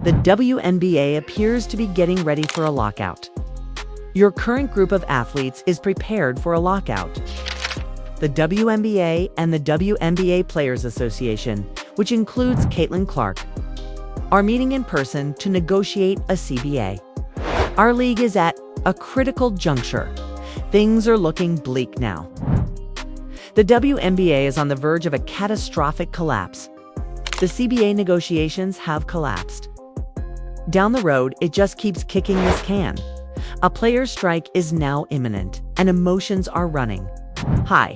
the WNBA appears to be getting ready for a lockout. Your current group of athletes is prepared for a lockout. The WNBA and the WNBA Players Association, which includes Caitlin Clark, are meeting in person to negotiate a CBA. Our league is at a critical juncture. Things are looking bleak now. The WNBA is on the verge of a catastrophic collapse. The CBA negotiations have collapsed. Down the road, it just keeps kicking this can. A players' strike is now imminent, and emotions are running. Hi,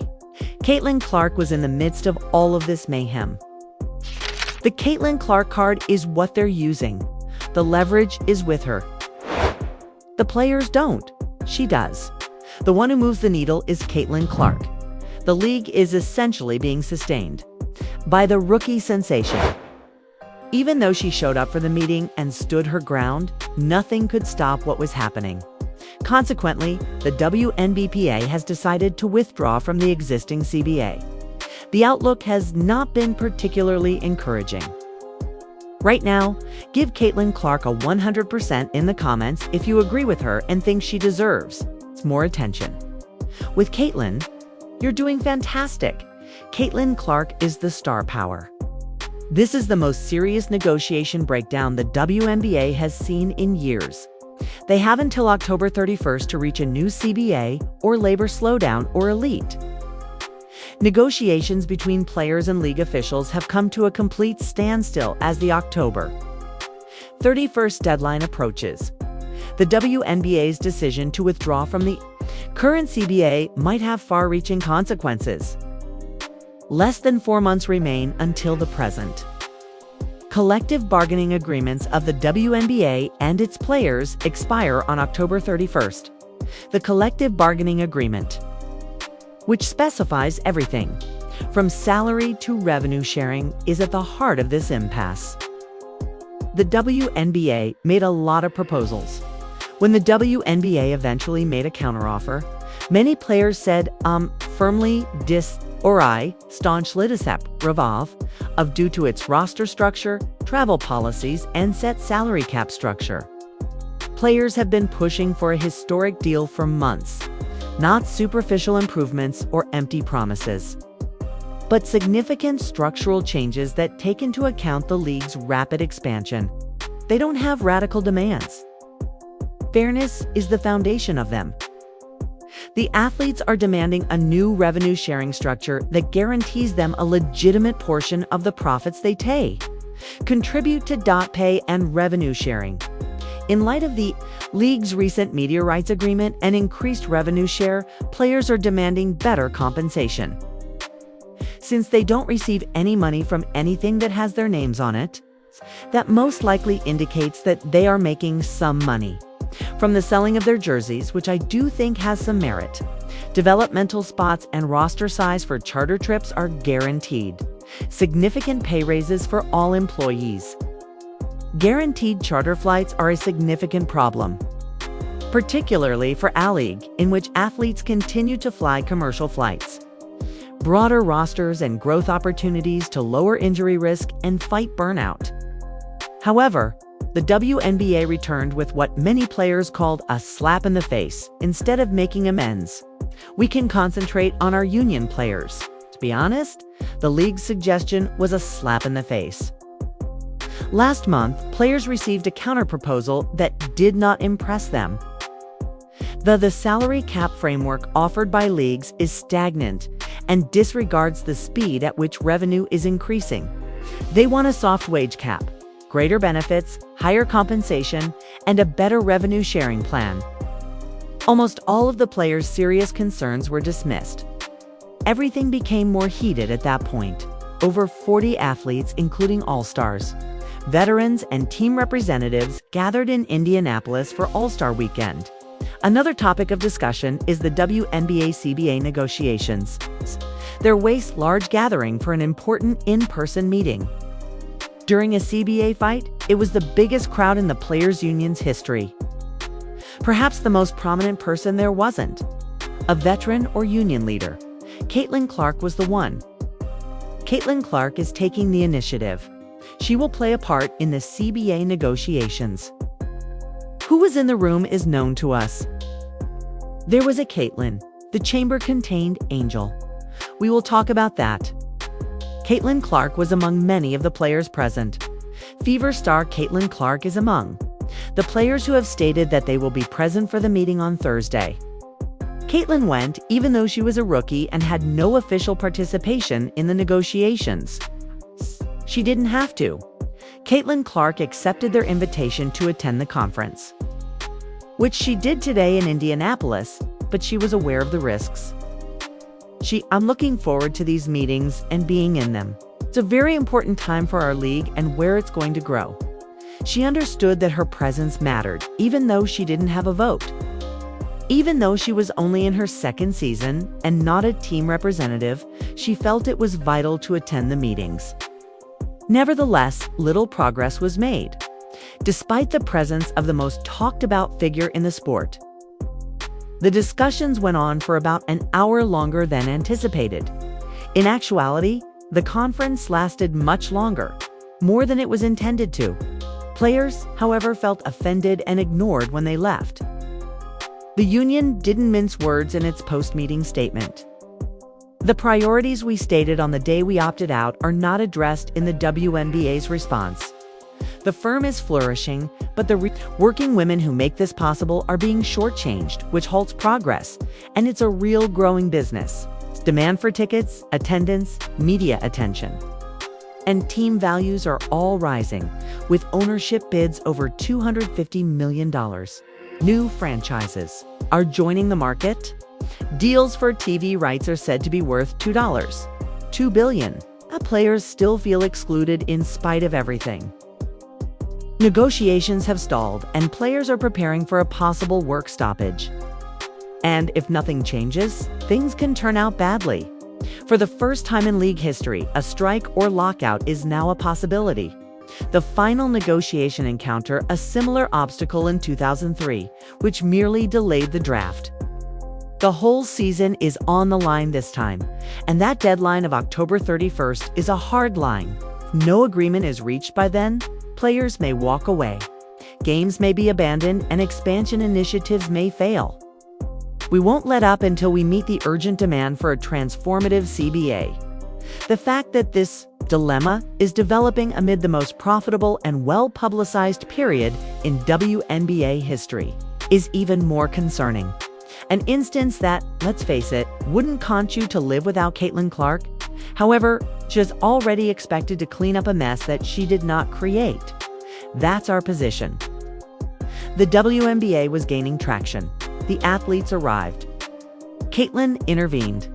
Caitlin Clark was in the midst of all of this mayhem. The Caitlin Clark card is what they're using. The leverage is with her. The players don't. She does. The one who moves the needle is Caitlin Clark. The league is essentially being sustained by the rookie sensation. Even though she showed up for the meeting and stood her ground, nothing could stop what was happening. Consequently, the WNBPA has decided to withdraw from the existing CBA. The outlook has not been particularly encouraging. Right now, give Caitlin Clark a 100% in the comments if you agree with her and think she deserves more attention. With Caitlin, you're doing fantastic. Caitlin Clark is the star power. This is the most serious negotiation breakdown the WNBA has seen in years. They have until October 31st to reach a new CBA or labor slowdown or elite. Negotiations between players and league officials have come to a complete standstill as the October 31st deadline approaches. The WNBA's decision to withdraw from the current CBA might have far-reaching consequences. Less than 4 months remain until the present. Collective bargaining agreements of the WNBA and its players expire on October 31st. The collective bargaining agreement, which specifies everything from salary to revenue sharing, is at the heart of this impasse. The WNBA made a lot of proposals. When the WNBA eventually made a counteroffer, many players said, firmly staunchly disapprove of due to its roster structure, travel policies, and set salary cap structure. Players have been pushing for a historic deal for months, not superficial improvements or empty promises, but significant structural changes that take into account the league's rapid expansion. They don't have radical demands. Fairness is the foundation of them. The athletes are demanding a new revenue-sharing structure that guarantees them a legitimate portion of the profits they contribute to pay and revenue sharing. In light of the league's recent media rights agreement and increased revenue share, players are demanding better compensation. Since they don't receive any money from anything that has their names on it, that most likely indicates that they are making some money from the selling of their jerseys, which I do think has some merit. Developmental spots and roster size for charter trips are guaranteed. Significant pay raises for all employees. Guaranteed charter flights are a significant problem, particularly for A-League, in which athletes continue to fly commercial flights. Broader rosters and growth opportunities to lower injury risk and fight burnout. However, the WNBA returned with what many players called a slap in the face. Instead of making amends, we can concentrate on our union players. To be honest, the league's suggestion was a slap in the face. Last month, players received a counterproposal that did not impress them. The salary cap framework offered by leagues is stagnant and disregards the speed at which revenue is increasing. They want a soft wage cap, greater benefits, higher compensation, and a better revenue sharing plan. Almost all of the players' serious concerns were dismissed. Everything became more heated at that point. Over 40 athletes, including all-stars, veterans, and team representatives, gathered in Indianapolis for All-Star Weekend. Another topic of discussion is the WNBA CBA negotiations. Their large gathering for an important in-person meeting. During a CBA fight, it was the biggest crowd in the players' union's history. Perhaps the most prominent person there wasn't a veteran or union leader. Caitlin Clark was the one. Caitlin Clark is taking the initiative. She will play a part in the CBA negotiations. Who was in the room is known to us. There was a Caitlin. The chamber contained Angel. We will talk about that. Caitlin Clark was among many of the players present. Fever star Caitlin Clark is among the players who have stated that they will be present for the meeting on Thursday. Caitlin went even though she was a rookie and had no official participation in the negotiations. She didn't have to. Caitlin Clark accepted their invitation to attend the conference, which she did today in Indianapolis, but she was aware of the risks. I'm looking forward to these meetings and being in them. It's a very important time for our league and where it's going to grow. She understood that her presence mattered, even though she didn't have a vote. Even though she was only in her second season and not a team representative, she felt it was vital to attend the meetings. Nevertheless, little progress was made, despite the presence of the most talked-about figure in the sport. The discussions went on for about an hour longer than anticipated. In actuality, the conference lasted much longer, more than it was intended to. Players, however, felt offended and ignored when they left. The union didn't mince words in its post-meeting statement. The priorities we stated on the day we opted out are not addressed in the WNBA's response. The firm is flourishing, but the working women who make this possible are being shortchanged, which halts progress, and it's a real growing business. Demand for tickets, attendance, media attention, and team values are all rising, with ownership bids over $250 million. New franchises are joining the market. Deals for TV rights are said to be worth $2 billion. Players still feel excluded in spite of everything. Negotiations have stalled, and players are preparing for a possible work stoppage. And if nothing changes, things can turn out badly. For the first time in league history, a strike or lockout is now a possibility. The final negotiation encountered a similar obstacle in 2003, which merely delayed the draft. The whole season is on the line this time, and that deadline of October 31st is a hard line. If no agreement is reached by then, players may walk away. Games may be abandoned and expansion initiatives may fail. We won't let up until we meet the urgent demand for a transformative CBA. The fact that this dilemma is developing amid the most profitable and well-publicized period in WNBA history is even more concerning. An instance that, let's face it, wouldn't content you to live without Caitlin Clark. However, she is already expected to clean up a mess that she did not create. That's our position. The WNBA was gaining traction. The athletes arrived. Caitlin intervened,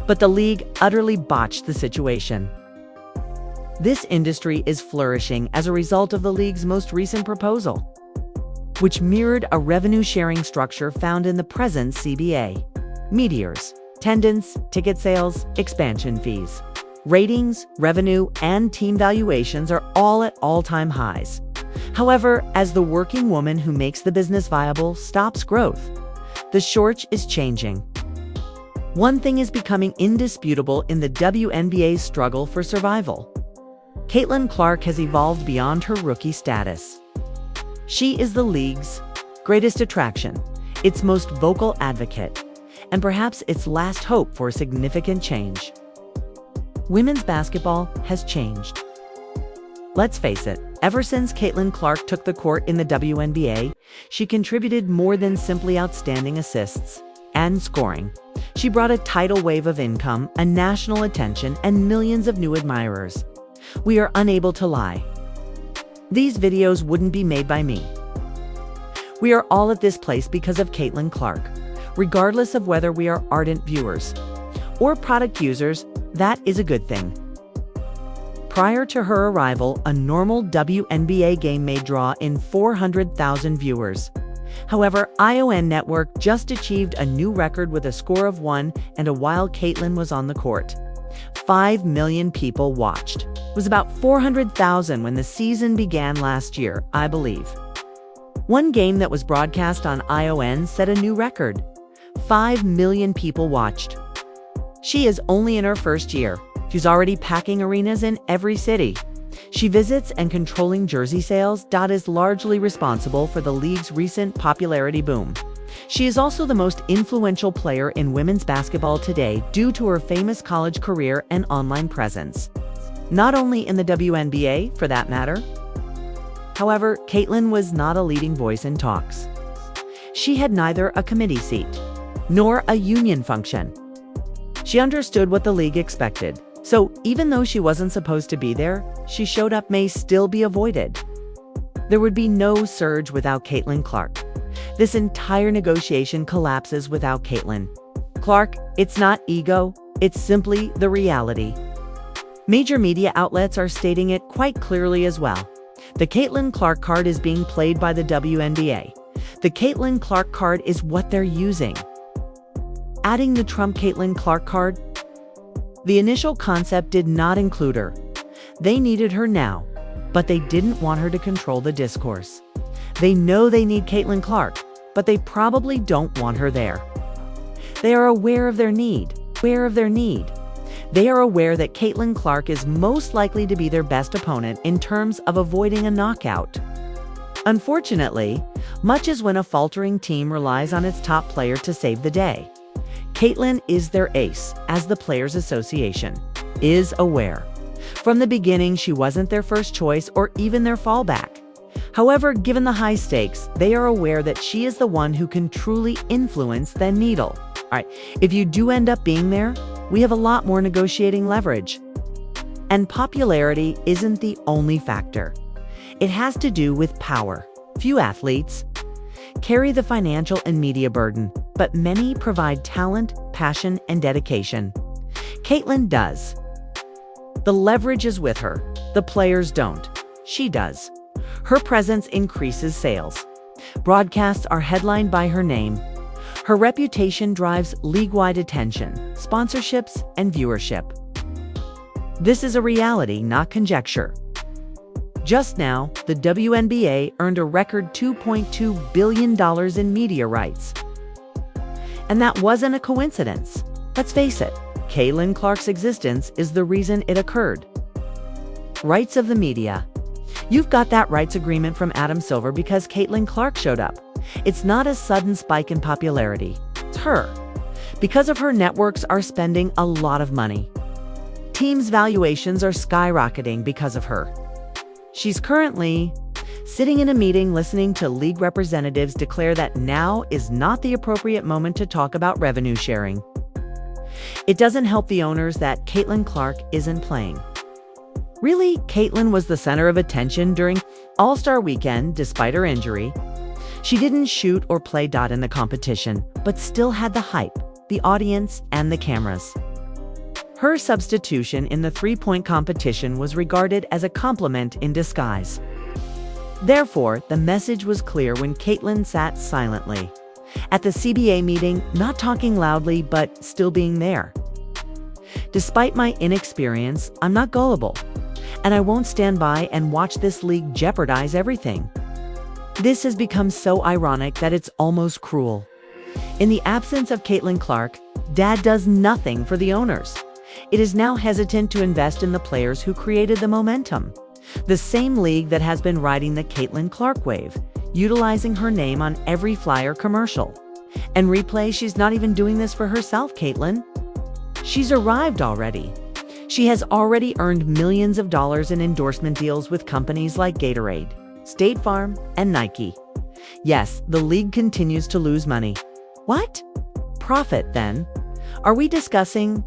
but the league utterly botched the situation. This industry is flourishing as a result of the league's most recent proposal, which mirrored a revenue-sharing structure found in the present CBA. Meteors, attendance, ticket sales, expansion fees, ratings, revenue, and team valuations are all at all-time highs. However, as the working woman who makes the business viable stops growth, the shortage is changing. One thing is becoming indisputable in the WNBA's struggle for survival. Caitlin Clark has evolved beyond her rookie status. She is the league's greatest attraction, its most vocal advocate, and perhaps its last hope for significant change. Women's basketball has changed. Let's face it, ever since Caitlin Clark took the court in the WNBA, she contributed more than simply outstanding assists and scoring. She brought a tidal wave of income, a national attention, and millions of new admirers. We are unable to lie. These videos wouldn't be made by me. We are all at this place because of Caitlin Clark. Regardless of whether we are ardent viewers or product users, that is a good thing. Prior to her arrival, a normal WNBA game may draw in 400,000 viewers. However, ION Network just achieved a new record with a score of 1, and while Caitlin was on the court, 5 million people watched. It was about 400,000 when the season began last year, I believe. One game that was broadcast on ION set a new record. 5 million people watched. She is only in her first year. She's already packing arenas in every city. She visits and controlling jersey sales. Is largely responsible for the league's recent popularity boom. She is also the most influential player in women's basketball today due to her famous college career and online presence. Not only in the WNBA, for that matter. However, Caitlin was not a leading voice in talks. She had neither a committee seat nor a union function. She understood what the league expected. So even though she wasn't supposed to be there, she showed up may still be avoided. There would be no surge without Caitlin Clark. This entire negotiation collapses without Caitlin Clark. It's not ego, it's simply the reality. Major media outlets are stating it quite clearly as well. The Caitlin Clark card is being played by the WNBA. The Caitlin Clark card is what they're using. Adding the Trump Caitlin Clark card? The initial concept did not include her. They needed her now, but they didn't want her to control the discourse. They know they need Caitlin Clark, but they probably don't want her there. They are aware of their need. They are aware that Caitlin Clark is most likely to be their best opponent in terms of avoiding a knockout. Unfortunately, much as when a faltering team relies on its top player to save the day, Caitlin is their ace, as the Players Association is aware. From the beginning, she wasn't their first choice or even their fallback. However, given the high stakes, they are aware that she is the one who can truly influence the needle. All right, if you do end up being there, we have a lot more negotiating leverage. And popularity isn't the only factor. It has to do with power. Few athletes carry the financial and media burden, but many provide talent, passion, and dedication. Caitlin does. The leverage is with her. The players don't. She does. Her presence increases sales. Broadcasts are headlined by her name. Her reputation drives league-wide attention, sponsorships, and viewership. This is a reality, not conjecture. Just now, the WNBA earned a record $2.2 billion in media rights. And that wasn't a coincidence. Let's face it, Caitlin Clark's existence is the reason it occurred. Rights of the media. You've got that rights agreement from Adam Silver because Caitlin Clark showed up. It's not a sudden spike in popularity. It's her. Because of her, networks are spending a lot of money. Teams' valuations are skyrocketing because of her. She's currently sitting in a meeting listening to league representatives declare that now is not the appropriate moment to talk about revenue sharing. It doesn't help the owners that Caitlin Clark isn't playing. Really, Caitlin was the center of attention during All-Star Weekend despite her injury. She didn't shoot or play in the competition, but still had the hype, the audience, and the cameras. Her substitution in the three-point competition was regarded as a compliment in disguise. Therefore, the message was clear when Caitlin sat silently at the CBA meeting, not talking loudly, but still being there. Despite my inexperience, I'm not gullible, and I won't stand by and watch this league jeopardize everything. This has become so ironic that it's almost cruel. In the absence of Caitlin Clark, Dad does nothing for the owners. It is now hesitant to invest in the players who created the momentum. The same league that has been riding the Caitlin Clark wave, utilizing her name on every flyer commercial. And replay, she's not even doing this for herself, Caitlin. She's arrived already. She has already earned millions of dollars in endorsement deals with companies like Gatorade, State Farm, and Nike. Yes, the league continues to lose money. What? Profit, then? Are we discussing?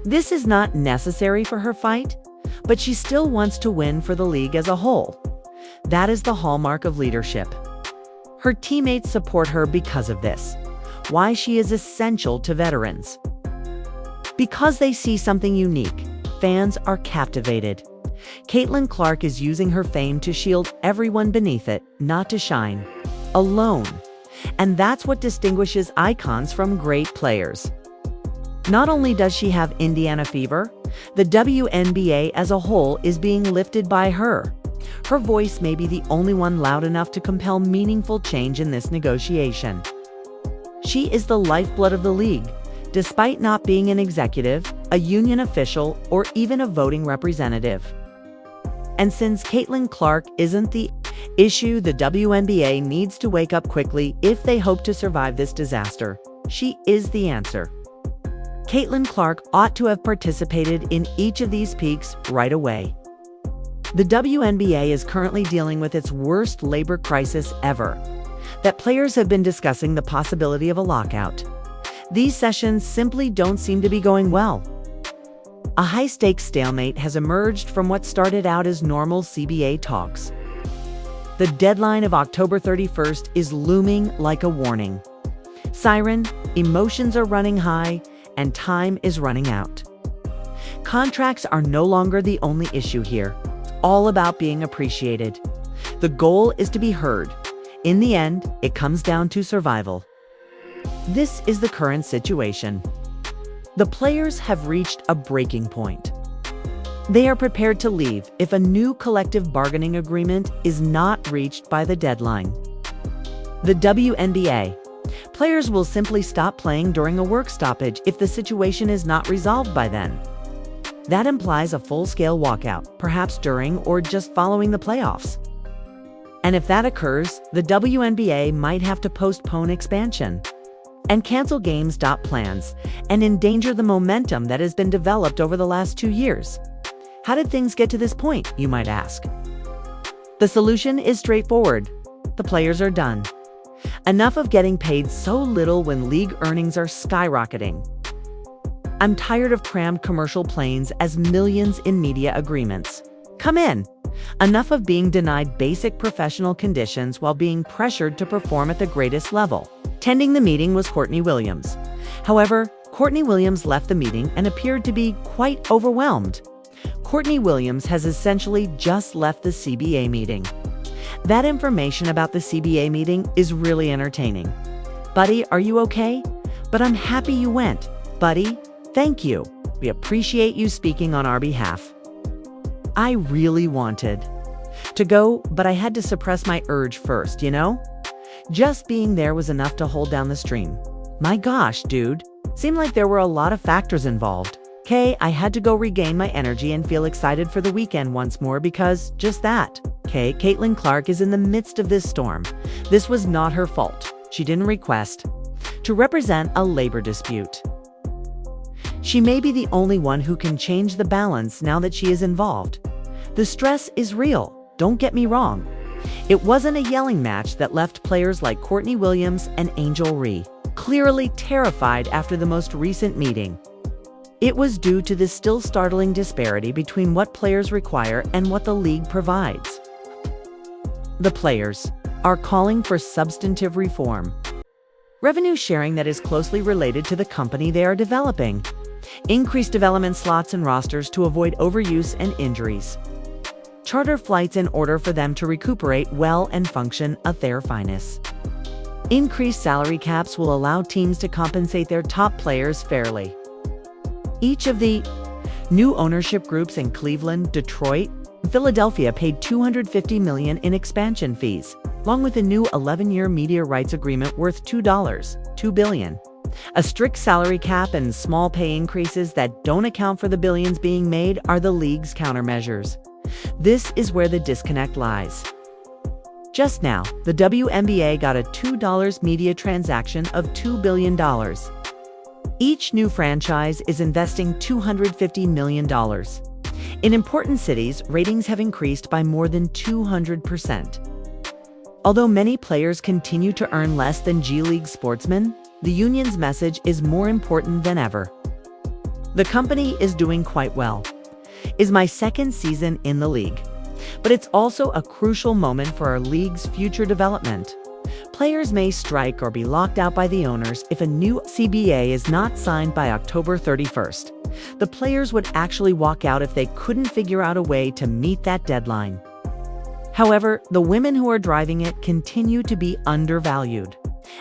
This is not necessary for her fight, but she still wants to win for the league as a whole. That is the hallmark of leadership. Her teammates support her because of this. Why she is essential to veterans. Because they see something unique, fans are captivated. Caitlin Clark is using her fame to shield everyone beneath it, not to shine alone. And that's what distinguishes icons from great players. Not only does she have Indiana fever, the WNBA as a whole is being lifted by her. Her voice may be the only one loud enough to compel meaningful change in this negotiation. She is the lifeblood of the league, despite not being an executive, a union official, or even a voting representative. And since Caitlin Clark isn't the issue, the WNBA needs to wake up quickly if they hope to survive this disaster. She is the answer. Caitlin Clark ought to have participated in each of these peaks right away. The WNBA is currently dealing with its worst labor crisis ever, that players have been discussing the possibility of a lockout. These sessions simply don't seem to be going well. A high-stakes stalemate has emerged from what started out as normal CBA talks. The deadline of October 31st is looming like a warning siren, emotions are running high, and time is running out. Contracts are no longer the only issue here. It's all about being appreciated. The goal is to be heard. In the end, it comes down to survival. This is the current situation. The players have reached a breaking point. They are prepared to leave if a new collective bargaining agreement is not reached by the deadline. The WNBA. Players will simply stop playing during a work stoppage if the situation is not resolved by then. That implies a full-scale walkout, perhaps during or just following the playoffs. And if that occurs, the WNBA might have to postpone expansion and cancel games. Plans and endanger the momentum that has been developed over the last 2 years. How did things get to this point, you might ask? The solution is straightforward. The players are done. Enough of getting paid so little when league earnings are skyrocketing. I'm tired of crammed commercial planes as millions in media agreements come in. Enough of being denied basic professional conditions while being pressured to perform at the greatest level. Attending the meeting was Courtney Williams. However, Courtney Williams left the meeting and appeared to be quite overwhelmed. Courtney Williams has essentially just left the CBA meeting. That information about the CBA meeting is really entertaining. Buddy, are you okay? But I'm happy you went. Buddy, thank you. We appreciate you speaking on our behalf. I really wanted to go, but I had to suppress my urge first, you know? Just being there was enough to hold down the stream. My gosh, dude. Seemed like there were a lot of factors involved. I had to go regain my energy and feel excited for the weekend once more because just that. Caitlin Clark is in the midst of this storm. This was not her fault. She didn't request to represent a labor dispute. She may be the only one who can change the balance now that she is involved. The stress is real, don't get me wrong. It wasn't a yelling match that left players like Courtney Williams and Angel Reese clearly terrified after the most recent meeting. It was due to the still startling disparity between what players require and what the league provides. The players are calling for substantive reform. Revenue sharing that is closely related to the company they are developing. Increased development slots and rosters to avoid overuse and injuries. Charter flights in order for them to recuperate well and function at their finest. Increased salary caps will allow teams to compensate their top players fairly. Each of the new ownership groups in Cleveland, Detroit, and Philadelphia paid $250 million in expansion fees, along with a new 11-year media rights agreement worth $2 billion. A strict salary cap and small pay increases that don't account for the billions being made are the league's countermeasures. This is where the disconnect lies. Just now, the WNBA got a $2 media transaction of $2 billion. Each new franchise is investing $250 million. In important cities, ratings have increased by more than 200%. Although many players continue to earn less than G League sportsmen, the union's message is more important than ever. The company is doing quite well. It's my second season in the league. But it's also a crucial moment for our league's future development. Players may strike or be locked out by the owners if a new CBA is not signed by October 31st. The players would actually walk out if they couldn't figure out a way to meet that deadline. However, the women who are driving it continue to be undervalued.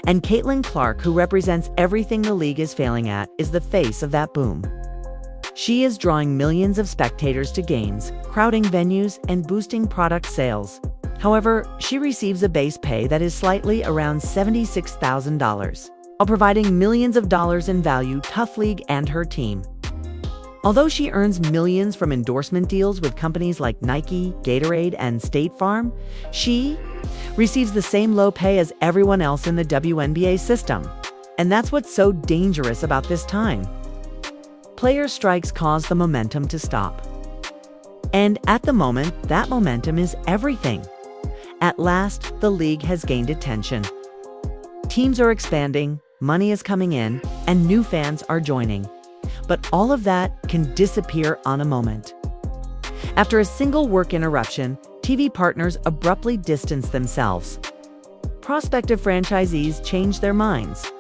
And Caitlin Clark, who represents everything the league is failing at, is the face of that boom. She is drawing millions of spectators to games, crowding venues, and boosting product sales. However, she receives a base pay that is slightly around $76,000, while providing millions of dollars in value to Tough League and her team. Although she earns millions from endorsement deals with companies like Nike, Gatorade, and State Farm, she receives the same low pay as everyone else in the WNBA system. And that's what's so dangerous about this time. Player strikes cause the momentum to stop. And at the moment, that momentum is everything. At last, the league has gained attention. Teams are expanding, money is coming in, and new fans are joining. But all of that can disappear on a moment. After a single work interruption, TV partners abruptly distance themselves. Prospective franchisees change their minds.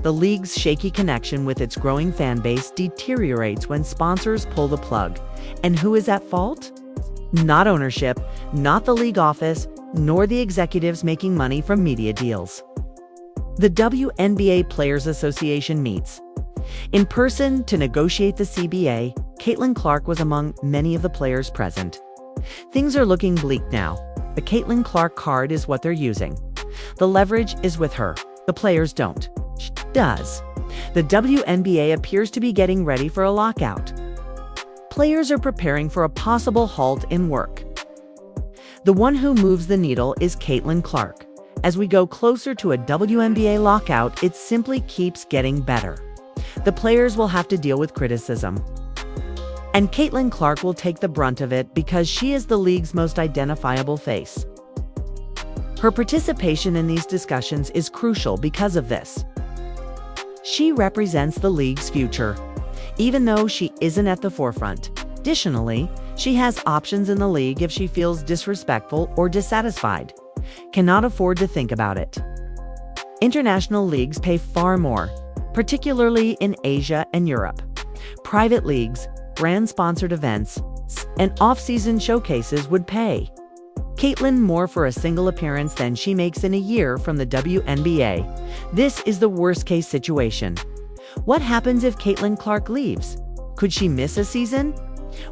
The league's shaky connection with its growing fan base deteriorates when sponsors pull the plug. And who is at fault? Not ownership, not the league office, nor the executives making money from media deals. The WNBA Players Association meets. In person to negotiate the CBA, Caitlin Clark was among many of the players present. Things are looking bleak now. The Caitlin Clark card is what they're using. The leverage is with her. The players don't. She does. The WNBA appears to be getting ready for a lockout. Players are preparing for a possible halt in work. The one who moves the needle is Caitlin Clark. As we go closer to a WNBA lockout, it simply keeps getting better. The players will have to deal with criticism. And Caitlin Clark will take the brunt of it because she is the league's most identifiable face. Her participation in these discussions is crucial because of this. She represents the league's future, even though she isn't at the forefront. Additionally, she has options in the league if she feels disrespectful or dissatisfied. Cannot afford to think about it. International leagues pay far more, particularly in Asia and Europe. Private leagues, brand-sponsored events, and off-season showcases would pay Caitlin more for a single appearance than she makes in a year from the WNBA. This is the worst-case situation. What happens if Caitlin Clark leaves? Could she miss a season?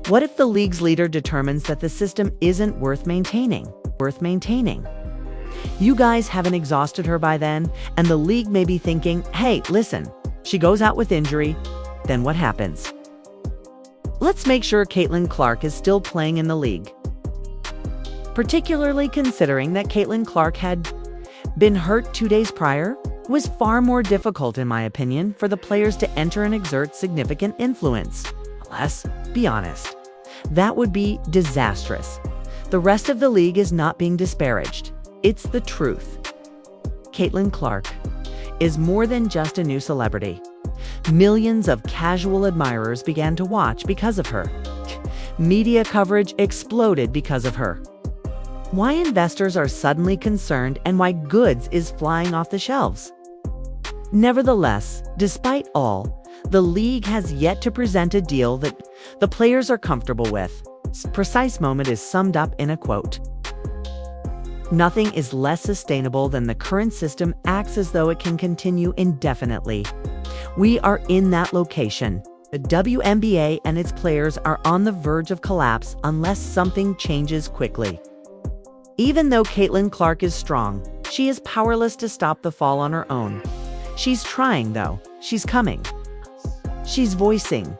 What if the league's leader determines that the system isn't worth maintaining? You guys haven't exhausted her by then, and the league may be thinking, hey, listen, she goes out with injury, then what happens? Let's make sure Caitlin Clark is still playing in the league. Particularly considering that Caitlin Clark had been hurt 2 days prior, it was far more difficult, in my opinion, for the players to enter and exert significant influence. Let's be honest. That would be disastrous. The rest of the league is not being disparaged. It's the truth. Caitlin Clark is more than just a new celebrity. Millions of casual admirers began to watch because of her. Media coverage exploded because of her. Why investors are suddenly concerned and why goods is flying off the shelves. Nevertheless, despite all, the league has yet to present a deal that the players are comfortable with. This precise moment is summed up in a quote. Nothing is less sustainable than the current system acts as though it can continue indefinitely. We are in that location. The WNBA and its players are on the verge of collapse unless something changes quickly. Even though Caitlin Clark is strong, she is powerless to stop the fall on her own. She's trying, though. She's coming. She's voicing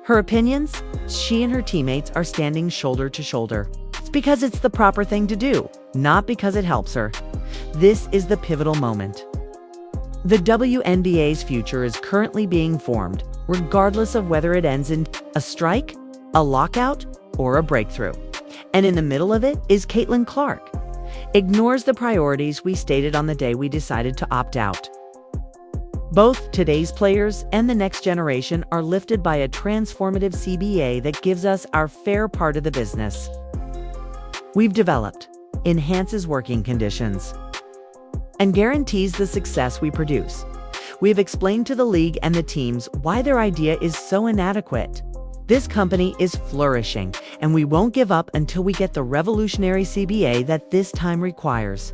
her opinions. She and her teammates are standing shoulder to shoulder. It's because it's the proper thing to do, not because it helps her. This is the pivotal moment. The WNBA's future is currently being formed, regardless of whether it ends in a strike, a lockout, or a breakthrough. And in the middle of it is Caitlin Clark. Ignores the priorities we stated on the day we decided to opt out. Both today's players and the next generation are lifted by a transformative CBA that gives us our fair part of the business. We've developed, enhances working conditions, and guarantees the success we produce. We have explained to the league and the teams why their idea is so inadequate. This company is flourishing, and we won't give up until we get the revolutionary CBA that this time requires.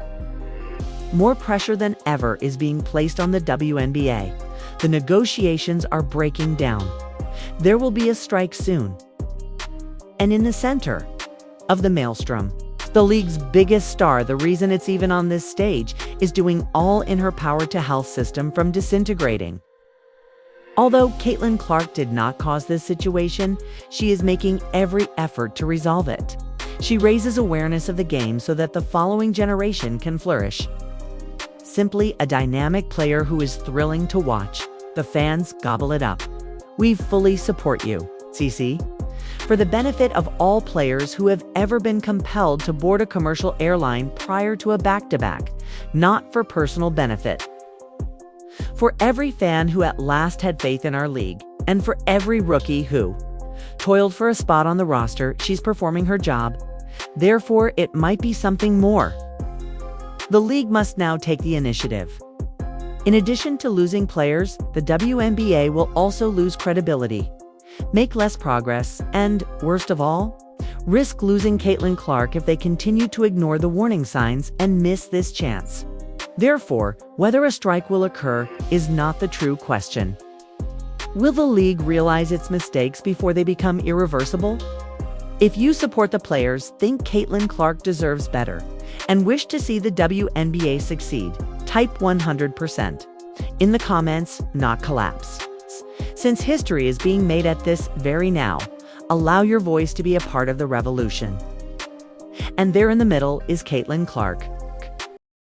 More pressure than ever is being placed on the WNBA. The negotiations are breaking down. There will be a strike soon. And in the center of the maelstrom, the league's biggest star, the reason it's even on this stage, is doing all in her power to health system from disintegrating. Although Caitlin Clark did not cause this situation, she is making every effort to resolve it. She raises awareness of the game so that the following generation can flourish. Simply a dynamic player who is thrilling to watch. The fans gobble it up. We fully support you, CC. For the benefit of all players who have ever been compelled to board a commercial airline prior to a back-to-back, not for personal benefit. For every fan who at last had faith in our league, and for every rookie who toiled for a spot on the roster, she's performing her job. Therefore, it might be something more. The league must now take the initiative. In addition to losing players, the WNBA will also lose credibility, make less progress, and, worst of all, risk losing Caitlin Clark if they continue to ignore the warning signs and miss this chance. Therefore, whether a strike will occur is not the true question. Will the league realize its mistakes before they become irreversible? If you support the players, think Caitlin Clark deserves better, and wish to see the WNBA succeed, type 100%. In the comments, not collapse. Since history is being made at this very now, allow your voice to be a part of the revolution. And there in the middle is Caitlin Clark.